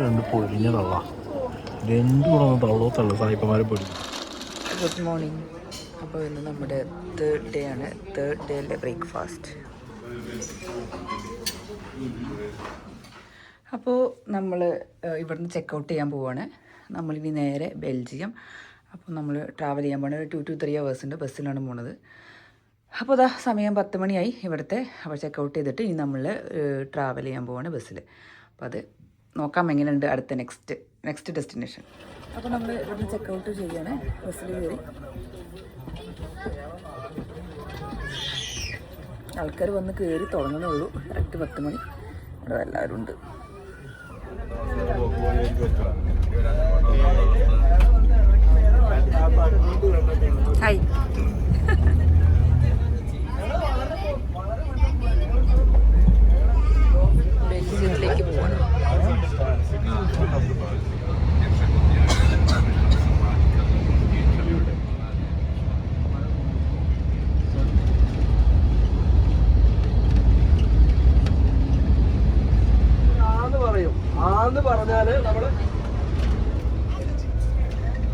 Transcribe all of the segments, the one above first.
രണ്ട് പൊരിഞ്ഞ തള്ള രണ്ടും കൂടെ ഒന്ന് തള്ളോത്തള്ള സായിപ്പന്മാരെ പൊടിക്കും. Good morning. അപ്പോൾ ഇന്ന് നമ്മുടെ തേർഡ് ഡേ ആണ്. തേർഡ് ഡേയിലെ ബ്രേക്ക്ഫാസ്റ്റ്. അപ്പോൾ നമ്മൾ ഇവിടുന്ന് ചെക്കൗട്ട് ചെയ്യാൻ പോവുകയാണ്. നമ്മളിനി നേരെ ബെൽജിയം. അപ്പോൾ നമ്മൾ ട്രാവൽ ചെയ്യാൻ പോകുന്നത് 2 to 3 hours ഉണ്ട്. ബസ്സിലാണ് പോണത്. അപ്പോൾ അതാ സമയം 10 മണിയായി ഇവിടുത്തെ. അപ്പോൾ ചെക്കൗട്ട് ചെയ്തിട്ട് ഇനി നമ്മൾ ട്രാവൽ ചെയ്യാൻ പോവാണ് ബസ്സിൽ. അപ്പോൾ അത് നോക്കാം എങ്ങനെയുണ്ട് അടുത്ത നെക്സ്റ്റ് ഡെസ്റ്റിനേഷൻ. അപ്പോൾ നമ്മൾ ഇവിടുന്ന് ചെക്കൗട്ട് ചെയ്യാണ്. ബസ്സിൽ കയറി ആൾക്കാർ വന്ന് കയറി തുടങ്ങുന്നുള്ളൂ. കറക്റ്റ് 10 മണി. ഇവിടെ എല്ലാവരും ഉണ്ട്. ഹായ്. ബെൽജിയത്തിലേക്ക് പോവാണ്.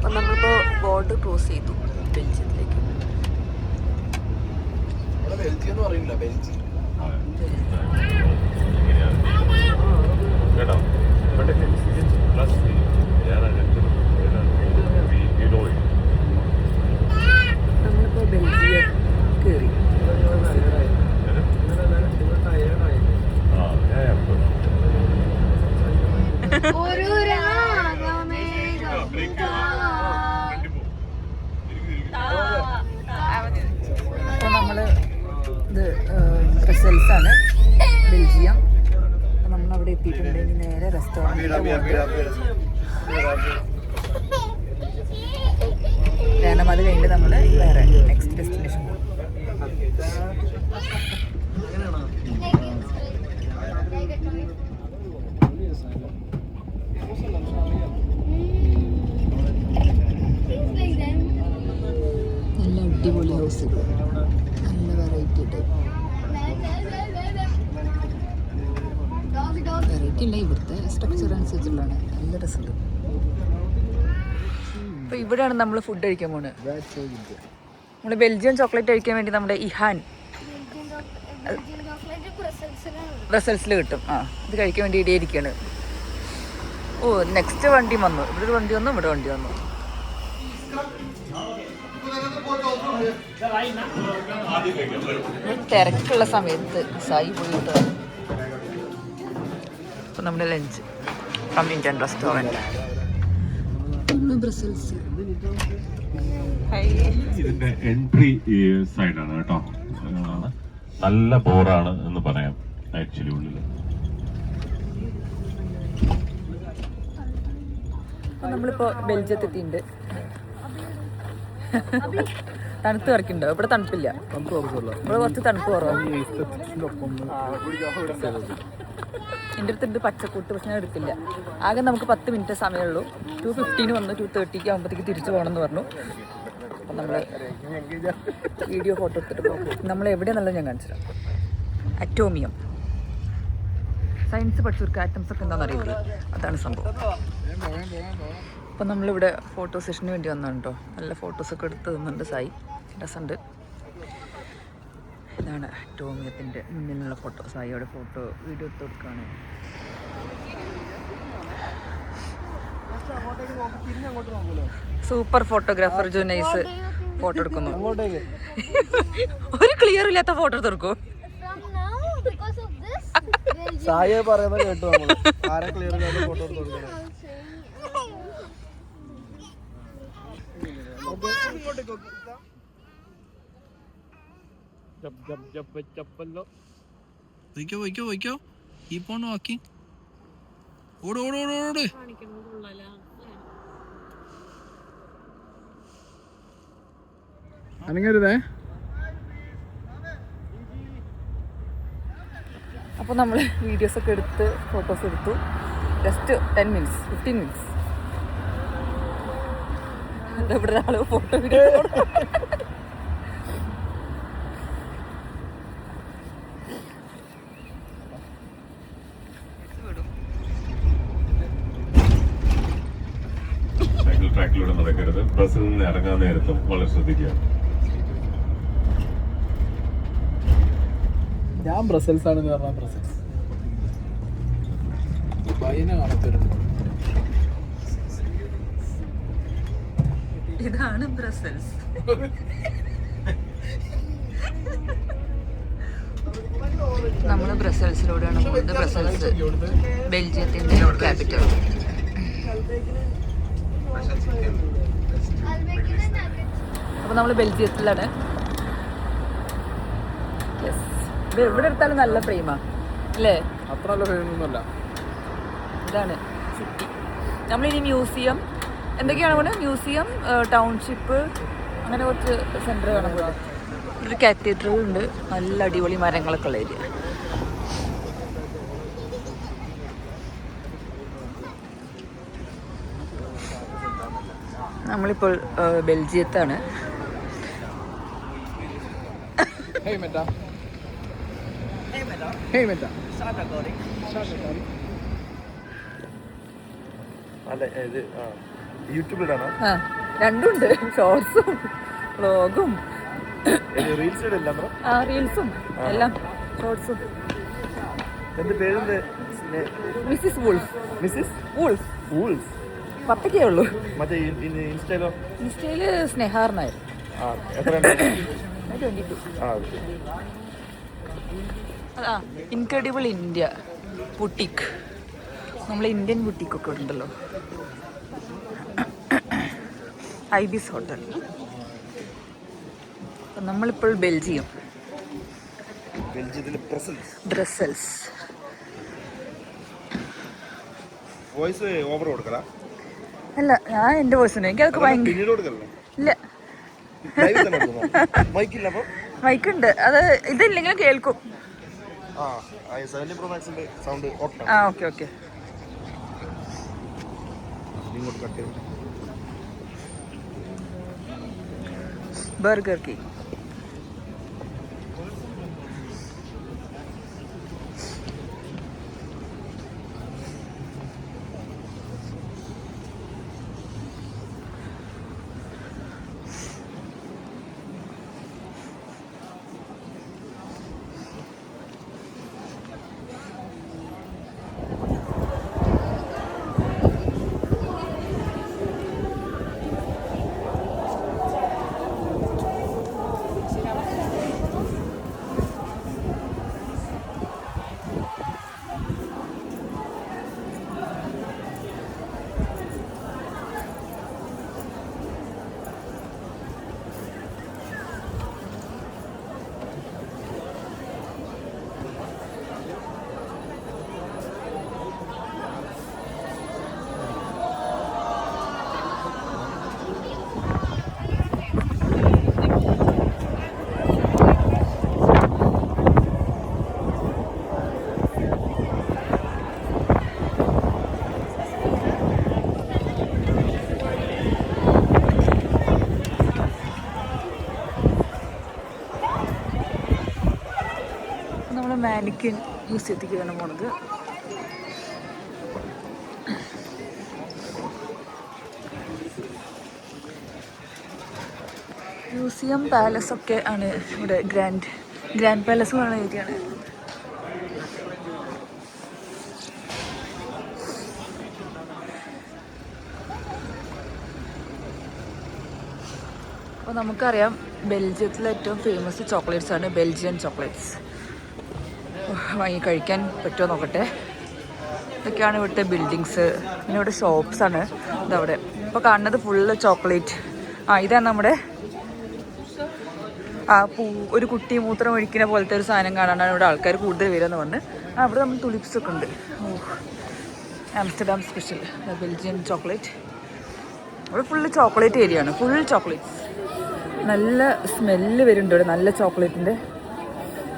അപ്പം നമ്മളിപ്പോൾ ബോർഡർ ക്രോസ് ചെയ്തു ബെൽജിയത്തിലേക്ക്. ബെൽജിയം പറയില്ല, ബെൽജിയം നമ്മളിപ്പോൾ ബെൽജിയം കയറി. അപ്പോൾ നമ്മൾ ഇത് ബ്രസൽസാണ്, ബെൽജിയം. അപ്പോൾ നമ്മളവിടെ എത്തിയിട്ടുണ്ടെങ്കിൽ നേരെ റെസ്റ്റോറൻറ്റിൽ കാരണം അത് കഴിഞ്ഞിട്ട് നമ്മൾ വേറെ നെക്സ്റ്റ് ഡെസ്റ്റിനേഷൻ പോകും. നല്ല അടിപൊളി ഹൗസ്, നല്ല വെറൈറ്റി ടൈപ്പ്. വെറൈറ്റി ഇല്ല, ഇവിടുത്തെ സ്ട്രക്ചർ അനുസരിച്ചുള്ളതാണ്. നല്ല രസമുണ്ട്. അപ്പോൾ ഇവിടെയാണ് നമ്മൾ ഫുഡ് കഴിക്കാൻ പോകുന്നത്. നമ്മൾ ബെൽജിയം ചോക്ലേറ്റ് കഴിക്കാൻ വേണ്ടി നമ്മുടെ ഇഹാൻ ബ്രസൽസിൽ കിട്ടും. ഇത് കഴിക്കാൻ വേണ്ടി ഇവിടെ ഇരിക്കുകയാണ്. ഓ, നെക്സ്റ്റ് വണ്ടി വന്നു. ഇവിടെ ഒരു വണ്ടി വന്നു, ഇവിടെ വണ്ടി വന്നു. തിരക്കുള്ള സമയത്ത് സായി പോയിട്ട് ഇപ്പം നമ്മുടെ lunch from Indian restaurant. Brussels ഇതിന്റെ എൻട്രി സൈഡാണ് കേട്ടോ. നല്ല ബോറാണ് എന്ന് പറയാം ആക്ച്വലി. ഉള്ളിൽ നമ്മളിപ്പോ ബെൽജിയത്തെത്തിണ്ട്. തണുത്ത് കിടക്കുന്നുണ്ടോ? ഇവിടെ തണുപ്പില്ല, ഇവിടെ കുറച്ച് തണുപ്പ് കുറവാണ്. എൻ്റെ അടുത്തുണ്ട് പച്ചക്കൂട്ട്, പക്ഷെ ഞാൻ എടുത്തില്ല. ആകെ നമുക്ക് 10 മിനിറ്റ് സമയമുള്ളൂ. 2:15 വന്നു, 2:30 ആകുമ്പോഴത്തേക്ക് തിരിച്ചു പോകണമെന്ന് പറഞ്ഞു. അപ്പം നമ്മൾ വീഡിയോ ഫോട്ടോ എടുത്തിട്ട് പോകും. നമ്മൾ എവിടെയാണെന്നുള്ളത് ഞാൻ കാണിച്ചു തരാം. അറ്റോമിയം സയൻസ് പഠിച്ചവർക്ക് ആറ്റംസ് ഒക്കെ എന്താണെന്ന് അറിയില്ല, അതാണ് സംഭവം. അപ്പം നമ്മളിവിടെ ഫോട്ടോ സെഷന് വേണ്ടി വന്നതാണ് കേട്ടോ. നല്ല ഫോട്ടോസൊക്കെ എടുത്ത് തന്നുണ്ട് സായി. രസമുണ്ട്. ഇതാണ് അറ്റോമിയത്തിൻ്റെ മുന്നിലുള്ള ഫോട്ടോ. സായിയുടെ ഫോട്ടോ വീഡിയോ എടുത്ത് കൊടുക്കുകയാണ്. സൂപ്പർ ഫോട്ടോഗ്രാഫർ ജുനൈസ് ഫോട്ടോ എടുക്കുന്നു. ഒരു ക്ലിയർ ഇല്ലാത്ത ഫോട്ടോ എടുത്തെടുക്കൂ. സായ പറയുന്നത് കേട്ടോ, ആരെ ക്ലിയർ ഇല്ലാത്ത ഫോട്ടോ എടുത്ത് കൊടുക്കണം. വയ്ക്കോ ഈ പോണ വാക്കി ഓട് അനങ്ങരുതേ. അപ്പോൾ നമ്മൾ വീഡിയോസൊക്കെ എടുത്ത് ഫോട്ടോസ് എടുത്തു. Just 10 minutes 15 minutes. ഇവിടെ ഒരാൾ ഫോട്ടോ വീഡിയോ ബസ്സിൽ നിന്ന് ഇറങ്ങാൻ നേരത്തും വളരെ ശ്രദ്ധിക്കുക. ഞാൻ ബ്രസൽസ് ആണെന്ന് പറഞ്ഞാൽ ബ്രസൽസ് ദുബായിനെ കാണാത്തവരുണ്ട്. ഇതാണ് ബ്രസൽസ്. നമ്മൾ ബ്രസൽസിലൂടെയാണ് പോകുന്നത്. ബ്രസൽസ് ബെൽജിയത്തിന്റെ ക്യാപിറ്റൽ. അപ്പൊ നമ്മൾ ബെൽജിയത്തിലാണ്. ഇത് എവിടെ എടുത്താലും നല്ല ഫ്രെയിമാ അല്ലേ? അത്ര നല്ല ഫേമൊന്നുമല്ല. ഇതാണ് സിറ്റി. നമ്മളിനി മ്യൂസിയം എന്തൊക്കെയാണ് പോകുന്നത്? മ്യൂസിയം, ടൗൺഷിപ്പ്, അങ്ങനെ കുറച്ച് സെൻറ്റർ കാണാൻ പോകുന്നത്. ഒരു കാത്തീഡ്രൽ ഉണ്ട്, നല്ല അടിപൊളി മരങ്ങളൊക്കെ ഉള്ള ഏരിയ. നമ്മളിപ്പോൾ ബെൽജിയത്താണ്. യൂട്യൂബിലാണ് രണ്ടുണ്ട്, ഷോർട്സും വ്ളോഗും റീൽസും എല്ലാം ഷോർട്സും. Mrs wolf. വൂൾഫ് 10K ഉള്ളൂ. ഇൻസ്റ്റയില് സ്നേഹാർന്നായിരുന്നു. 22. Incredible India boutique. നമ്മളെ ഇന്ത്യൻ ബുട്ടീക്കൊക്കെ ഉണ്ടല്ലോ. Ibis hotel. നമ്മളിപ്പോൾ ബെൽജിയം, ബ്രസൽസ്. വോയിസ് ഓവർ കൊടുക്കല? അല്ല, ഞാൻ എൻ്റെ വോയിസിന് എനിക്ക് അതൊക്കെ ഭയങ്കര ഇല്ല. മൈക്കുണ്ട്, അത് ഇതില്ലെങ്കിലും കേൾക്കും. ഓക്കെ. Burger king. മാനിക്കൻ മ്യൂസിയത്തിലേക്കാണ് പോണത്. മ്യൂസിയം, പാലസ് ഒക്കെ ആണ് ഇവിടെ. ഗ്രാൻഡ് പാലസ് പറയുന്ന ഏരിയയാണ്. അപ്പോൾ നമുക്കറിയാം ബെൽജിയത്തിലെ ഏറ്റവും ഫേമസ് ചോക്ലേറ്റ്സ് ആണ് ബെൽജിയൻ ചോക്ലേറ്റ്സ്. വാങ്ങി കഴിക്കാൻ പറ്റുമോ നോക്കട്ടെ. ഇതൊക്കെയാണ് ഇവിടുത്തെ ബിൽഡിങ്സ്. പിന്നെ ഇവിടെ ഷോപ്സാണ്. ഇതവിടെ ഇപ്പോൾ കാണുന്നത് ഫുള്ള് ചോക്ലേറ്റ്. ഇതാണ് നമ്മുടെ ഒരു കുട്ടി മൂത്രം ഒഴിക്കുന്ന പോലത്തെ ഒരു സാധനം കാണാനാണ് ഇവിടെ ആൾക്കാർ കൂടുതൽ വരുമെന്ന് പറഞ്ഞ്. അവിടെ നമ്മൾ തുലിപ്സ് ഒക്കെ ഉണ്ട്. Amsterdam special Belgian chocolate. ഇവിടെ ഫുള്ള് ചോക്ലേറ്റ് ഏരിയ ആണ്, ഫുൾ ചോക്ലേറ്റ്സ്. നല്ല സ്മെല്ല് വരുന്നുണ്ട് ഇവിടെ, നല്ല ചോക്ലേറ്റിൻ്റെ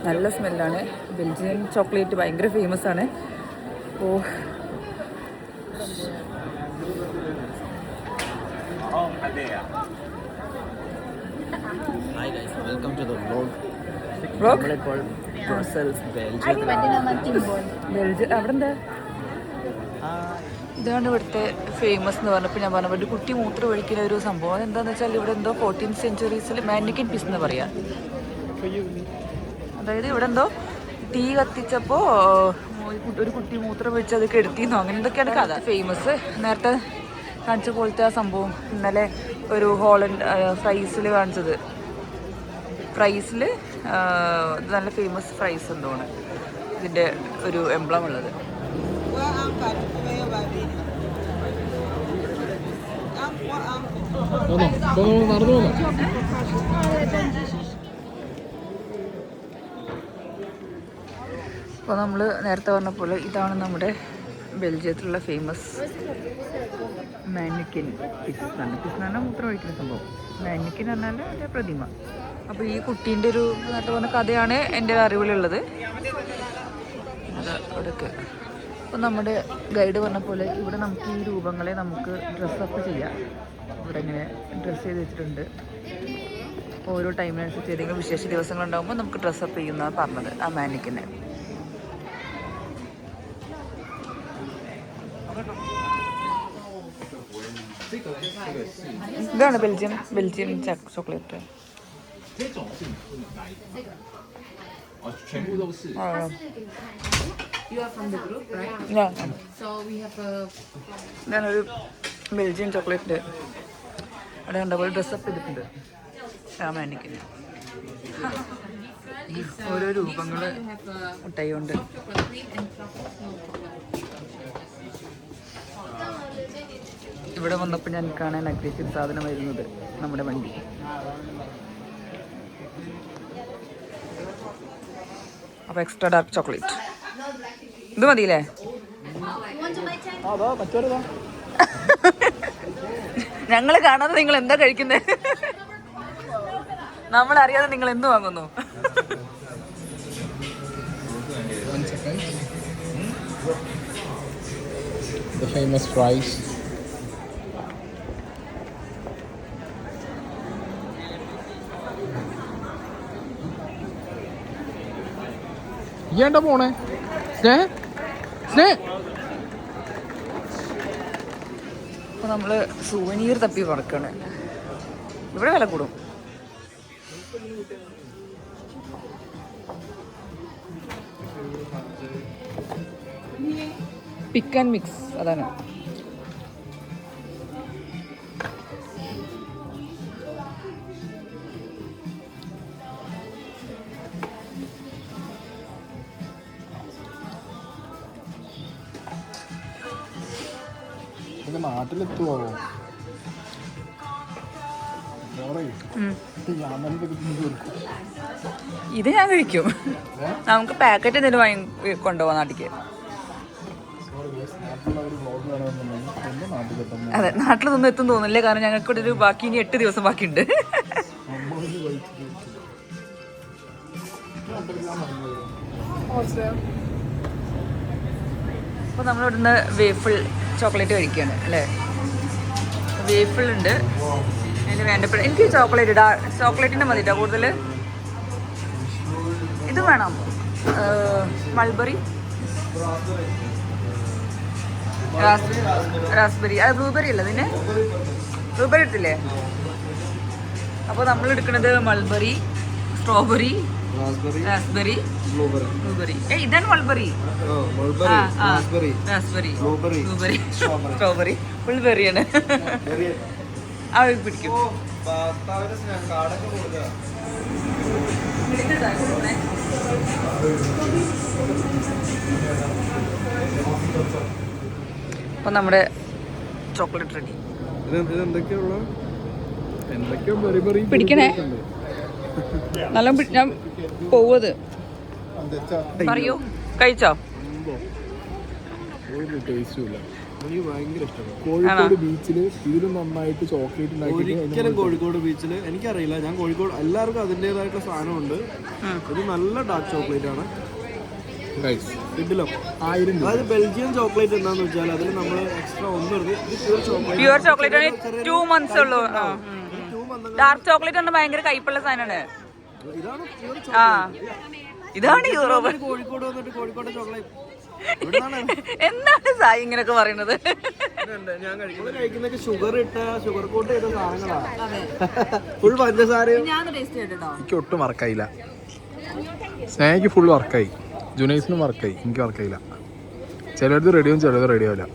നല്ല സ്മെല്ലാണ്. ബെൽജിയൻ ചോക്ലേറ്റ് ഭയങ്കര ഫേമസ് ആണ്. Hi guys, welcome to the vlog. നമ്മളിപ്പോൾ ബ്രസൽസ് ബെൽജിയം അവിടെ എന്താ ഇതാണ് ഇവിടുത്തെ ഫേമസ് എന്ന് പറഞ്ഞപ്പോൾ ഞാൻ പറഞ്ഞ ഒരു കുട്ടി മൂത്രം ഒഴിക്കുന്ന ഒരു സംഭവം. അതെന്താണെന്ന് വെച്ചാൽ ഇവിടെ എന്തോ 14th centuries മാനിക്കിൻ പീസ് എന്ന് പറയാം. അതായത് ഇവിടെ എന്തോ തീ കത്തിച്ചപ്പോൾ ഒരു കുട്ടി മൂത്രം ഒഴിച്ച് അത് കെടുത്തിന്നോ അങ്ങനെ എന്തൊക്കെയാണ് കഥ. ഫേമസ് നേരത്തെ കാണിച്ച പോലത്തെ ആ സംഭവം ഇന്നലെ ഒരു ഹോളണ്ട് ഫ്രൈസിൽ കാണിച്ചത്. ഫ്രൈസിൽ നല്ല ഫേമസ് ഫ്രൈസ് എന്തോണ് ഇതിൻ്റെ ഒരു എംബ്ലം ഉള്ളത്. അപ്പോൾ നമ്മൾ നേരത്തെ പറഞ്ഞപ്പോൾ ഇതാണ് നമ്മുടെ ബെൽജിയത്തിലുള്ള ഫേമസ് മാനിക്കിൻ പിസ് എന്ന് പറഞ്ഞാൽ മൂത്രം ഒഴിക്കുന്ന സംഭവം. മാനിക്കിൻ എന്ന് പറഞ്ഞാൽ അതിൻ്റെ പ്രതിമ. അപ്പോൾ ഈ കുട്ടീൻ്റെ ഒരു നേരത്തെ പറഞ്ഞ കഥയാണ് എൻ്റെ അറിവിലുള്ളത്. അവിടെയൊക്കെ അപ്പോൾ നമ്മുടെ ഗൈഡ് പറഞ്ഞ പോലെ ഇവിടെ നമുക്ക് ഈ രൂപങ്ങളെ നമുക്ക് ഡ്രസ്സപ്പ് ചെയ്യാം. ഇവിടെ ഇങ്ങനെ ഡ്രസ്സ് ചെയ്ത് വെച്ചിട്ടുണ്ട്. ഓരോ ടൈമിനനുസരിച്ച് ഏതെങ്കിലും വിശേഷ ദിവസങ്ങളുണ്ടാകുമ്പോൾ നമുക്ക് ഡ്രസ്സപ്പ് ചെയ്യുന്നതാണ് പറഞ്ഞത് ആ മാനിക്കിനെ. ഇതാണ് ബെൽജിയം ചോക്ലേറ്റ്. ഇതാണൊരു ബെൽജിയം ചോക്ലേറ്റ്. അവിടെ കണ്ടപോലെ ഡ്രസ്സപ്പ് ചെയ്തിട്ടുണ്ട് ആ മാനിക്കിന്. ഓരോ രൂപങ്ങൾ മുട്ടായി കൊണ്ട്. ഇവിടെ വന്നപ്പോൾ ഞാൻ കാണാൻ ആഗ്രഹിച്ചൊരു സാധനം വരുന്നത് നമ്മുടെ വണ്ടി. അപ്പോൾ എക്സ്ട്രാ ഡാർക്ക് ചോക്ലേറ്റ് ഇത് മതിയില്ലേ? ഞങ്ങൾ കാണാതെ നിങ്ങൾ എന്താ കഴിക്കുന്നത്? നമ്മളറിയാതെ നിങ്ങൾ എന്ത് വാങ്ങുന്നു? The famous fries. ഇയ്യാണ്ട പോണേ അപ്പോൾ നമ്മൾ സുവനീർ തപ്പി പറക്കാണ്. ഇവിടെ വില കൂടും. പിക്ക് ആൻഡ് മിക്സ് അതാണ്. നാട്ടിലെത്തുവോ? ഇത് ഞാൻ കഴിക്കും. നമുക്ക് പാക്കറ്റ് എന്തെങ്കിലും വാങ്ങി കൊണ്ടുപോകാം നാട്ടിലേക്ക്. അതെ, നാട്ടിലൊന്നും എത്തും തോന്നില്ലേ, കാരണം ഞങ്ങൾക്ക് ഇവിടെ ഒരു ബാക്കി ഇനി 8 ദിവസം ബാക്കിയുണ്ട്. അപ്പോൾ നമ്മളിവിടുന്ന് വേഫിൾ ചോക്ലേറ്റ് കഴിക്കുകയാണ് അല്ലേ. വേഫിൾ ഉണ്ട്. അതിന് വേണ്ടപ്പെട്ട എനിക്ക് ചോക്ലേറ്റിൻ്റെ മതിട്ടോ കൂടുതൽ. ഇത് വേണം മൾബറി, റാസ്ബെറി. അത് ബ്ലൂബെറി അല്ല, അതിന് ബ്ലൂബെറി എടുത്തില്ലേ? അപ്പോൾ നമ്മൾ എടുക്കുന്നത് മൾബറി, സ്ട്രോബെറി, റാസ്ബെറി, ബ്ലൂബെറി. ഇതാണ് mulberry. Raspberry, blueberry, strawberry, full ബെറിയാണ്. ആ പിടിക്കും. അപ്പം നമ്മുടെ ചോക്ലേറ്റ് റെഡി. പിടിക്കണേ നല്ല ഞാൻ പോവത് പറയൂ. കഴിച്ചോ? കോഴിക്കോട് ബീച്ചില് ഇതിലും നന്നായിട്ട് ചോക്ലേറ്റ് ഒരിക്കലും കോഴിക്കോട് ബീച്ചില് എനിക്കറിയില്ല. ഞാൻ കോഴിക്കോട് എല്ലാവർക്കും അതിൻ്റെതായിട്ടുള്ള സാധനമുണ്ട്. ഇത് നല്ല ഡാർക്ക് ചോക്ലേറ്റ് ആണ്. അതായത് ബെൽജിയം ചോക്ലേറ്റ് എന്താന്ന് വെച്ചാൽ അതിൽ നമ്മൾ എക്സ്ട്രാ പ്യൂർ ചോക്ലേറ്റ് 2 months ഉള്ളൂ. ഡാർക്ക് ചോക്ലേറ്റ് ആണ് ഭയങ്കര കയ്പുള്ള സാധനമാണ്. ഇതാണ് ആ ഇതാണ് യൂറോപ്പ്. കോഴിക്കോട് വന്നിട്ട് കോഴിക്കോട് ചോക്ലേറ്റ് എന്താണ് സായി ഇങ്ങനെയൊക്കെ പറയുന്നത്? ഞാൻ കഴിക്കുന്നൊക്കെ ഷുഗർ കോട്ട് ചെയ്ത സാധനങ്ങളാണ്. ഫുൾ പഞ്ചസാരയും. എനിക്ക് ഒട്ടും വർക്കായില്ല. സ്നേഹയ്ക്ക് ഫുൾ വർക്കായി, ജുനൈസിനും വർക്കായി, എനിക്ക് വർക്കായില്ല. ചിലത് റെഡിയാവും, ചിലത് റെഡിയാവില്ല.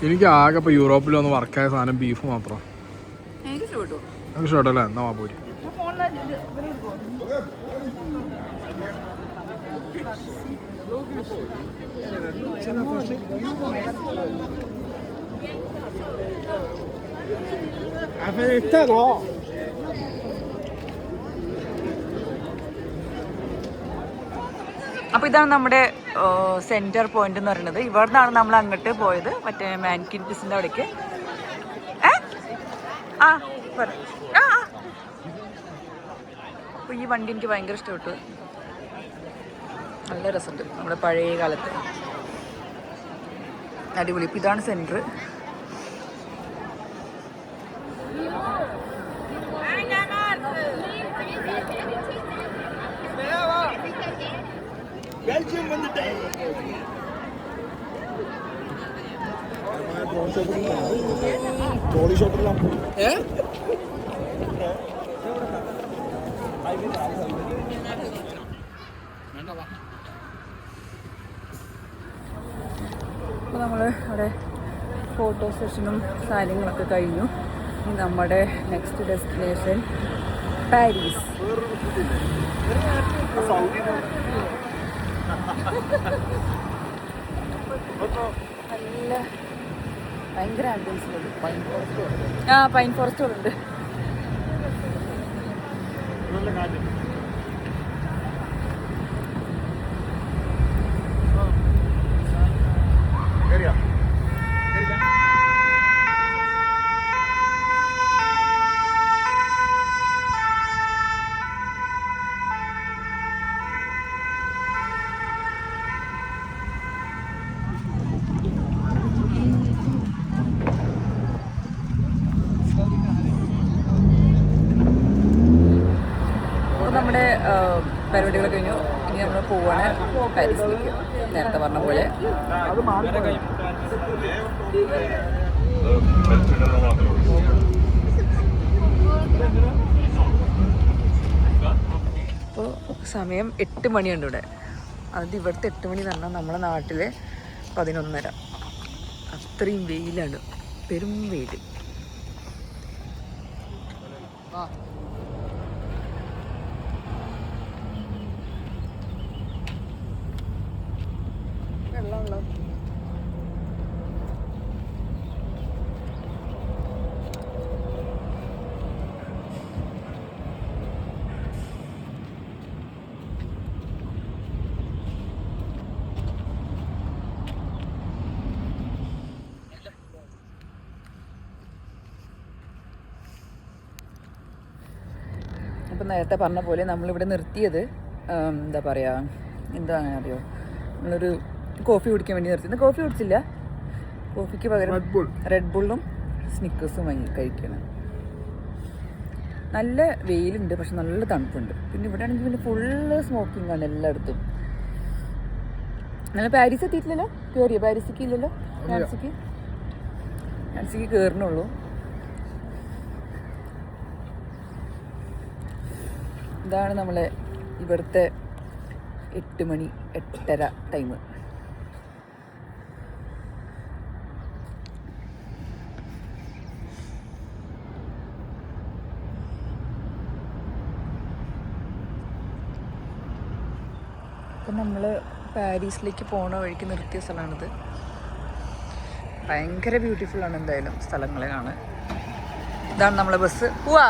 എനിക്ക് ആകെ ഇപ്പോൾ യൂറോപ്പിൽ വന്ന് വർക്കായ സാധനം ബീഫ് മാത്രം. എനിക്ക് ഇഷ്ടമല്ലേ? എന്നാ പോയി. അപ്പോൾ ഇതാണ് നമ്മുടെ സെൻറ്റർ പോയിന്റ് എന്ന് പറയുന്നത്. ഇവിടെ നിന്നാണ് നമ്മൾ അങ്ങോട്ട് പോയത്, മറ്റേ മാൻകിൻ പിസിൻ്റെ അവിടേക്ക്. അപ്പോൾ ഈ വണ്ടി എനിക്ക് ഭയങ്കര ഇഷ്ടപ്പെട്ടു, നല്ല രസമുണ്ട്. നമ്മുടെ പഴയ കാലത്ത് അടിപൊളി. ഇപ്പം ഇതാണ് സെൻറ്റർ. അപ്പോൾ നമ്മൾ അവിടെ ഫോട്ടോ സെഷനും കാര്യങ്ങളൊക്കെ കഴിഞ്ഞു. ഇനി നമ്മുടെ നെക്സ്റ്റ് ഡെസ്റ്റിനേഷൻ പാരീസ്. നല്ല ഭയങ്കര ആംബിയൻസ് ഉണ്ട്. പൈൻ ഫോറസ്റ്റ് ഉണ്ട്. നമ്മുടെ പരിപാടികളൊക്കെ കഴിഞ്ഞു. ഇനി നമ്മൾ പോവാണ് പാരീസിലേക്ക്, നേരത്തെ പറഞ്ഞ പോലെ. അപ്പോൾ സമയം 8 മണിയുണ്ട് ഇവിടെ. അത് ഇവിടുത്തെ 8 മണി എന്ന് പറഞ്ഞാൽ നമ്മുടെ നാട്ടിലെ 11:30. അത്രയും വെയിലാണ്, പെരും വെയിൽ. അപ്പം നേരത്തെ പറഞ്ഞ പോലെ നമ്മളിവിടെ നിർത്തിയത് എന്താ പറയുക, എന്താ അങ്ങനെ അറിയോ, നമ്മളൊരു കോഫി കുടിക്കാൻ വേണ്ടി നിർത്തിയത്. കോഫി കുടിച്ചില്ല, കോഫിക്ക് പകരം റെഡ് ബുള്ളും സ്നിക്കേഴ്സും വാങ്ങി കഴിക്കണം. നല്ല വെയിലുണ്ട്, പക്ഷെ നല്ല തണുപ്പുണ്ട്. പിന്നെ ഇവിടെ ആണെങ്കിൽ പിന്നെ ഫുള്ള് സ്മോക്കിംഗ് ആണ് എല്ലായിടത്തും. നല്ല പാരീസ് എത്തിയിട്ടില്ലല്ലോ? കയറിയോ? പാരീസിക്ക് ഇല്ലല്ലോ? നാൻസിക്ക് കയറണുള്ളൂ. ഇതാണ് നമ്മളെ ഇവിടുത്തെ 8 മണി 8:30 ടൈം. അപ്പം നമ്മൾ പാരീസിലേക്ക് പോണ വഴിക്ക് നിർത്തിയ സ്ഥലമാണിത്. ഭയങ്കര ബ്യൂട്ടിഫുള്ളാണ് എന്തായാലും സ്ഥലങ്ങളെ കാണാൻ. ഇതാണ് നമ്മളെ ബസ്. പോവാ.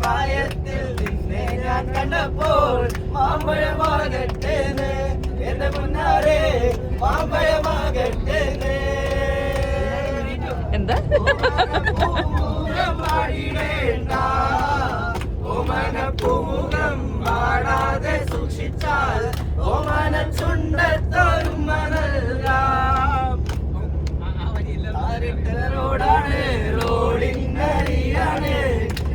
പ്രായത്തിൽ നിന്നെ ഞാൻ കണ്ടപ്പോൾ മാമ്പഴമാകട്ടെ എന്റെ മുന്നാരെ മാമ്പഴമാകട്ടെ എന്താ പൂമുഖം പാടാതെ സൂക്ഷിച്ചാൽ ഓമന ചുണ്ടത്തോരും റോഡാണ് റോഡിനരിയാണ്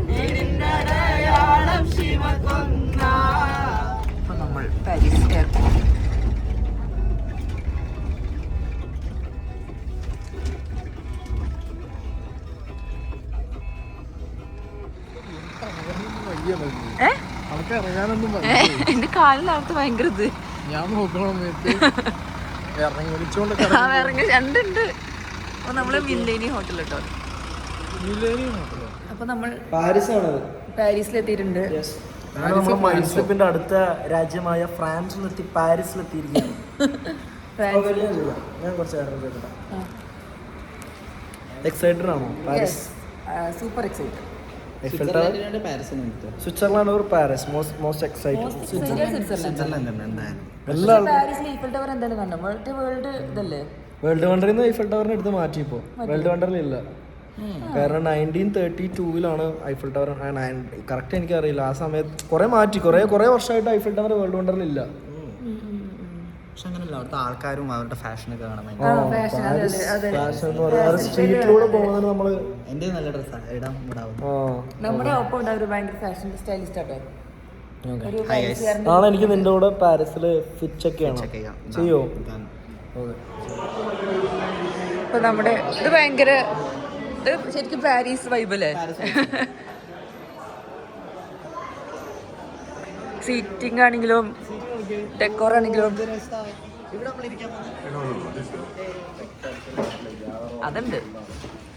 വീടിന്റെ അടയാളം ശിവകൊന്ന. അപ്പോൾ നമ്മൾ പാരീസ് എയർപോർട്ട്. ഇറങ്ങാനൊന്നും എന്റെ കാലിനകത്ത് ഭയങ്കര ഇത് ഞാൻ നോക്കണ സമയത്ത് ഇറങ്ങി വിളിച്ചോണ്ട് ഇറങ്ങി രണ്ടുണ്ട്. അപ്പോൾ നമ്മൾ മില്ലേനി ഹോട്ടൽ കേട്ടോ. അപ്പോൾ നമ്മൾ പാരീസിലെത്തിയിട്ടുണ്ട്. നമ്മൾ മൈൻഡ് ട്രിപ്പിന്റെ അടുത്ത രാജ്യമായ ഫ്രാൻസിലെത്തി പാരീസിലെത്തിയിരിക്കുന്നു. ഞാൻ കുറച്ച് എക്സൈറ്റഡ് ആണോ? Paris super excited. Switzerland or Paris most excited? പാരീസിൽ ഈഫൽ ടവർ എന്തായാലും കണ്ടോ? വേൾഡ് ഇതല്ലേ? വേൾഡ് വണ്ടറിൽ നിന്ന് ഐഫൽ ടവറിന് എടുത്ത് മാറ്റി. ഇപ്പോൾ വേൾഡ് വണ്ടറിൽ ഇല്ല. കാരണം 1932 ഐഫൽ ടവർ. കറക്റ്റ് എനിക്കറിയില്ല. ആ സമയത്ത് കുറെ മാറ്റി. കുറെ വർഷമായിട്ട് ഐഫൽ ടവർ വേൾഡ് വണ്ടറിൽ ഇല്ല. പക്ഷെ അങ്ങനെയല്ല, അവിടുത്തെ ആൾക്കാരും അവരുടെ ഫാഷനൊക്കെ കാണാൻ സ്ട്രീറ്റിലൂടെ പോകുന്നത് നമ്മള് എൻ്റെ നല്ല ഡ്രസ്സാണ് ഇടാൻ ഇടാവും. നമ്മുടെ ഒപ്പം ഉണ്ടാവും ഭയങ്കര ഫാഷൻ സ്റ്റൈലിസ്റ്റ് ആട്ടോ. നാളെ എനിക്ക് നിന്റെ കൂടെ പാരീസില് ഫിറ്റ് ചെക്ക് ചെയ്യോ? ഇപ്പൊ നമ്മുടെ ഇത് ഭയങ്കര ഇത് ശരിക്കും പാരീസ് വൈബല്ലേ? സീറ്റിംഗ് ആണെങ്കിലും ഡെക്കോർ ആണെങ്കിലും അതുണ്ട്.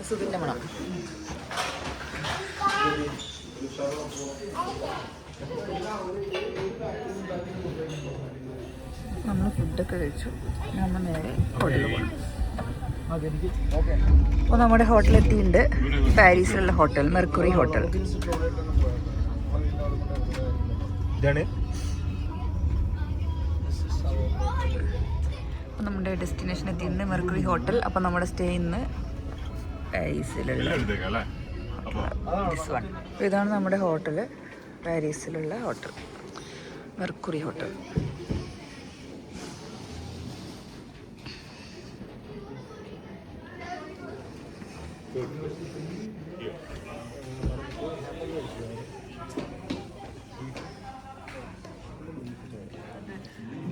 സുഖിന്റെ മണം. നമ്മൾ ഫുഡൊക്കെ കഴിച്ചു. നമ്മൾ നേരെ ഹോട്ടലിൽ പോകണം. അപ്പോൾ നമ്മുടെ ഹോട്ടലെത്തിയിട്ടുണ്ട്. പാരീസിലുള്ള ഹോട്ടൽ, മെർക്കുറി ഹോട്ടൽ. അപ്പോൾ നമ്മുടെ ഡെസ്റ്റിനേഷൻ എത്തിയിട്ടുണ്ട്, മെർക്കുറി ഹോട്ടൽ. അപ്പോൾ നമ്മുടെ സ്റ്റേ ഇന്ന് പാരീസിലുള്ള ദിസ് വൺ. അപ്പോൾ ഇതാണ് നമ്മുടെ ഹോട്ടൽ, പാരീസിലുള്ള ഹോട്ടൽ, മെർക്കുറി ഹോട്ടൽ.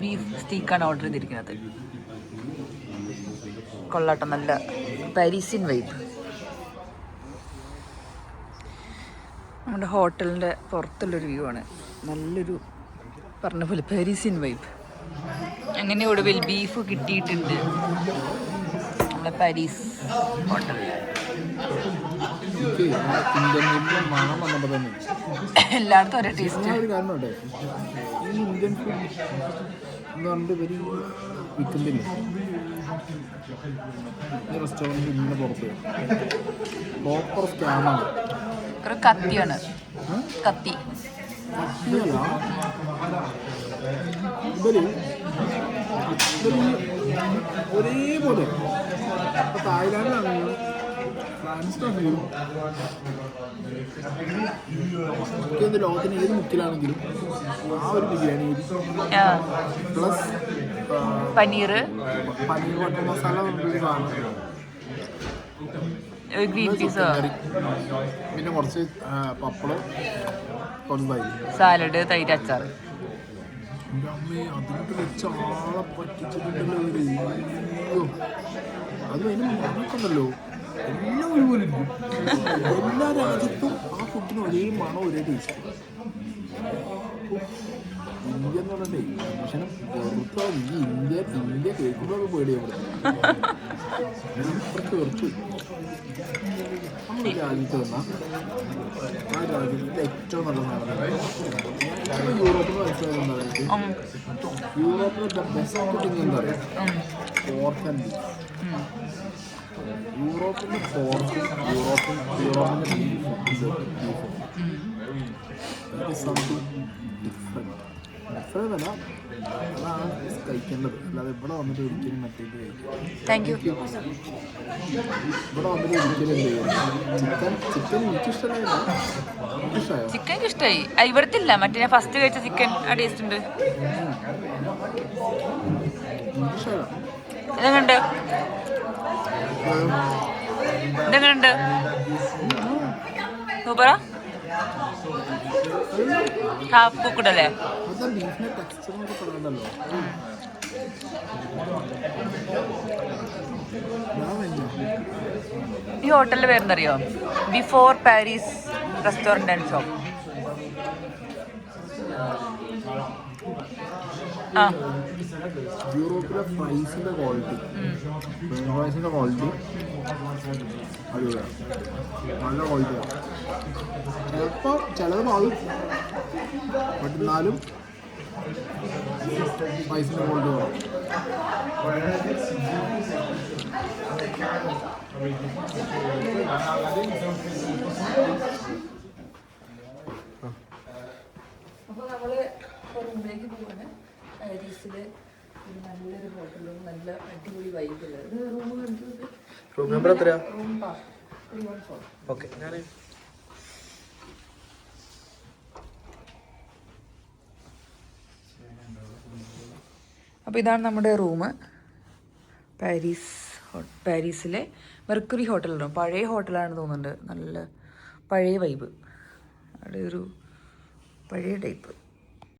ബീഫ് സ്റ്റീക്കാണ് ഓർഡർ ചെയ്തിരിക്കുന്നത്. കൊള്ളാട്ടം, നല്ല പാരീസിയൻ വൈബ്. നമ്മുടെ ഹോട്ടലിൻ്റെ പുറത്തുള്ളൊരു വ്യൂ ആണ്. നല്ലൊരു പറഞ്ഞ പോലെ പാരീസിയൻ വൈബ്. അങ്ങനെ ഒടുവിൽ ബീഫ് കിട്ടിയിട്ടുണ്ട് നമ്മുടെ പാരീസ് ഹോട്ടലിൽ. എല്ലായിടത്തും ഒരേ ടേസ്റ്റ്. ഈ ഇന്ത്യൻ ഫുഡ് എന്ന് പറഞ്ഞിട്ട് ഇവർ വിൽക്കുന്നില്ല. ഈ റെസ്റ്റോറൻറ്റ് ഇങ്ങനെ പുറത്ത് പ്രോപ്പർ സ്കാമാണ്. ഒരു കത്തിയാണ്, കത്തി. ഇവര് ഒരേപോലെ ഇപ്പോൾ തായ്ലാൻഡിലാണെങ്കിലും ഫ്രാൻസിലാണെങ്കിലും ലോകത്തിന് ഏത് മുക്കിലാണെങ്കിലും ആ ഒരു ബിരിയാണി പ്ലസ് പനീർ ബട്ടർ മസാല കൊണ്ടൊരു സാധനം, ഗ്രീൻ പീസ്, പിന്നെ കുറച്ച് പപ്പടം, കൊണ്ടായി സാലഡ്, തൈര്, അച്ചാർ. എൻ്റെ അമ്മയെ അതിനോട്ട് വെച്ച് ആളെ പറ്റിച്ചിട്ടുണ്ടല്ലോ ഇവര്. അത് അതിന് മണക്കുണ്ടല്ലോ, എല്ലാം ഒരുപോലെ ഇരിക്കും. എല്ലാ രാജ്യത്തും ആ ഫുഡിന് ഒരേ മണം, ഒരേ ടേസ്റ്റ്. ഇന്ത്യ എന്ന് പറഞ്ഞേ മനുഷ്യനെ വെറുത്തോ ഇന്ത്യ കേൾക്കുമ്പോൾ പേടിയാവും അത്രയ്ക്ക് വെറുത്തു. നമ്മുടെ രാജ്യത്ത് വന്നാൽ ആ രാജ്യത്തിൻ്റെ ഏറ്റവും നല്ല സാധനം യൂറോപ്പിൽ മനസ്സിലാക്കുന്നത് യൂറോപ്പിൽ ദ ബെസ്റ്റ് തിങ് എന്താ പറയുക പോർക്ക് ആൻഡ് ബീഫ്. യൂറോപ്പിൻ്റെ പോർക്കും യൂറോപ്പിൻ്റെ ബീഫും സംതിങ് ഡിഫറെൻറ്റ് അല്ല അതാണ് കഴിക്കേണ്ടത്. അല്ലാതെ ഇവിടെ വന്നിട്ട് ഒരിക്കലും മറ്റേത് കഴിക്കും. Thank you. ഇവിടെ വന്നിട്ട് ഒരിക്കലും എന്ത് ചെയ്യും ചിക്കൻ എനിക്കിഷ്ടമായില്ല. എനിക്കിഷ്ടമായോ? ചിക്കൻ ഇഷ്ടമായി. ഇവിടുത്തെ ഇല്ല, മറ്റേ ഞാൻ ഫസ്റ്റ് കഴിച്ച ചിക്കൻ ആ ടേസ്റ്റ് ഉണ്ട്. എനിക്കിഷ്ടമായോ? ഇതെങ്ങനെയുണ്ട്? ഇതെങ്ങനെയുണ്ട്? സൂപ്പറാ? ഹാഫ് കുക്ക്ഡ് അല്ലേ? അത് ബീഫിൻ്റെ ടെക്സ്ചർ എന്നൊക്കെ പറയണ്ടല്ലോ. ഈ ഹോട്ടലിൻ്റെ പേരെന്തറിയോ? Before Paris restaurant and shop. ആ യൂറോപ്പിലെ ഫ്രൈസിൻ്റെ ക്വാളിറ്റി അടിപൊളിയാണ്. നല്ല ക്വാളിറ്റിയാണ്. ചിലപ്പോൾ ചിലത് മാറും, ബട്ട് എന്നാലും ഫ്രൈസിൻ്റെ ക്വാളിറ്റി കുറവും. അപ്പോൾ നമ്മൾ റൂമിലേക്ക് പോവാണ്. പാരീസിൽ നല്ലൊരു ഹോട്ടലും നല്ല അടിപൊളി വൈബുള്ളത്. ഇത് റൂം കണ്ടത് റൂം നമ്പർ എത്രയാ? റൂം 314. ഓക്കെ. ഞാൻ അപ്പോൾ ഇതാണ് നമ്മുടെ റൂം. പാരീസിലെ മെർക്കുറി ഹോട്ടൽ റൂം. പഴയ ഹോട്ടലാണെന്ന് തോന്നുന്നുണ്ട്. നല്ല പഴയ വൈബ്, അവിടെ ഒരു പഴയ ടൈപ്പ്.